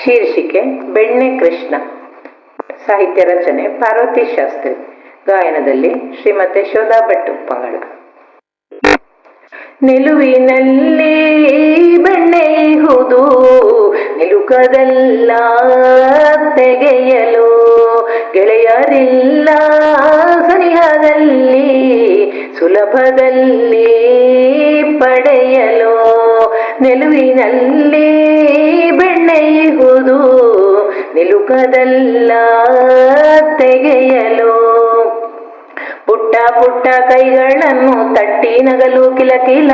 ಶೀರ್ಷಿಕೆ ಬೆಣ್ಣೆ ಕೃಷ್ಣ. ಸಾಹಿತ್ಯ ರಚನೆ ಪಾರ್ವತಿ ಶಾಸ್ತ್ರಿ. ಗಾಯನದಲ್ಲಿ ಶ್ರೀಮತಿ ಶೋಧಾ ಭಟ್ ಪಂಗಳ. ನಿಲುವಿನಲ್ಲಿ ಬೆಣ್ಣೆಯುವುದು ನಿಲುಕದಲ್ಲ ತೆಗೆಯಲು, ಗೆಳೆಯರಿಲ್ಲ ಸನಿಹದಲ್ಲಿ ಸುಲಭದಲ್ಲಿ ಪಡೆಯಲು. ನಿಲುವಿನಲ್ಲಿ ಬೆಣ್ಣೆಯುವುದು ನಿಲುಕದಲ್ಲ ತೆಗೆಯಲು. ಪುಟ್ಟ ಪುಟ್ಟ ಕೈಗಳನ್ನು ತಟ್ಟಿ ನಗಲು ಕಿಲಕಿಲ,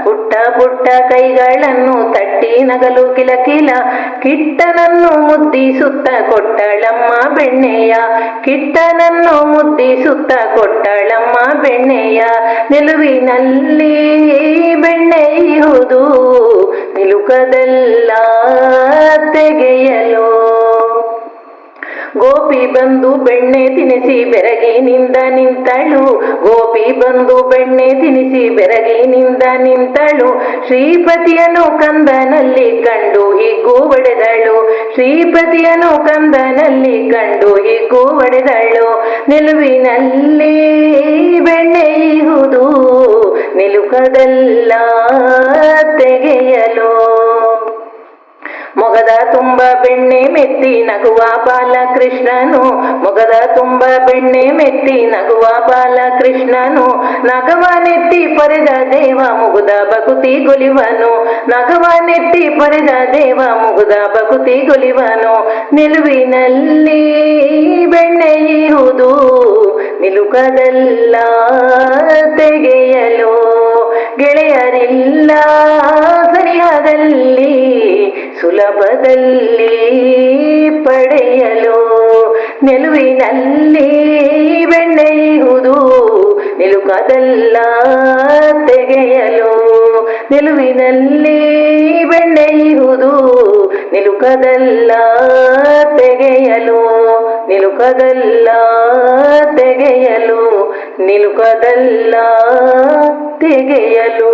ಪುಟ್ಟ ಪುಟ್ಟ ಕೈಗಳನ್ನು ತಟ್ಟಿ ನಗಲು ಕಿಲಕಿಲ. ಕಿಟ್ಟನನ್ನು ಮುದ್ದಿಸುತ್ತ ಕೊಟ್ಟಳಮ್ಮ ಬೆಣ್ಣೆಯ, ಕಿಟ್ಟನನ್ನು ಮುದ್ದಿಸುತ್ತ ಕೊಟ್ಟಳಮ್ಮ ಬೆಣ್ಣೆಯ. ನಿಲುವಿನಲ್ಲಿ ಬೆಣ್ಣೆಯುವುದು ನಿಲುಕದಲ್ಲ ತೆಗೆಯಲು. ಗೋಪಿ ಬಂದು ಬೆಣ್ಣೆ ತಿನಿಸಿ ಬೆರಗಿನಿಂದ ನಿಂತಳು, ಗೋಪಿ ಬಂದು ಬೆಣ್ಣೆ ತಿನಿಸಿ ಬೆರಗಿನಿಂದ ನಿಂತಳು. ಶ್ರೀಪತಿಯನ್ನು ಕಂದನಲ್ಲಿ ಕಂಡು ಹಿಗ್ಗು ಹೊಡೆದಳು, ಶ್ರೀಪತಿಯನ್ನು ಕಂದನಲ್ಲಿ ಕಂಡು ಹಿಗ್ಗು ಹೊಡೆದಳು. ನಿಲುವಿನಲ್ಲಿ ಬೆಣ್ಣೆಯುವುದು ನಿಲುಕದಲ್ಲ ತೆಗೆಯಲು. ಮೊಗದ ತುಂಬ ಬೆಣ್ಣೆ ಮೆತ್ತಿ ನಗುವ ಬಾಲಕೃಷ್ಣನು, ಮೊಗದ ತುಂಬ ಬೆಣ್ಣೆ ಮೆತ್ತಿ ನಗುವ ಬಾಲಕೃಷ್ಣನು. ನಗವನೆತ್ತಿ ಪರೆದ ದೇವ ಮುಗುದ ಬಕುತಿ ಗೊಲಿವನು, ನಗವನೆತ್ತಿ ಪರೆದ ದೇವ ಮುಗುದ ಬಕುತಿ ಗೊಲಿವನು. ನಿಲುವಿನಲ್ಲಿ ಬೆಣ್ಣೆಯುವುದು ನಿಲುಕದಲ್ಲ ತೆಗೆಯಲು. ಗೆಳೆಯರಿಲ್ಲ ಸನಿಹದಲ್ಲಿ ಸುಲಭದಲ್ಲಿ ಪಡೆಯಲು. ನಿಲುವಿನಲ್ಲಿ ಬೆಣ್ಣೆಯುವುದು ನಿಲುಕದಲ್ಲ ತೆಗೆಯಲು. ನಿಲುವಿನಲ್ಲಿ ಬೆಣ್ಣೆಯುವುದು ನಿಲುಕದಲ್ಲ ತೆಗೆಯಲು. ನಿಲುಕದಲ್ಲ ತೆಗೆಯಲು, ನಿಲುಕದಲ್ಲ ತೆಗೆಯಲು.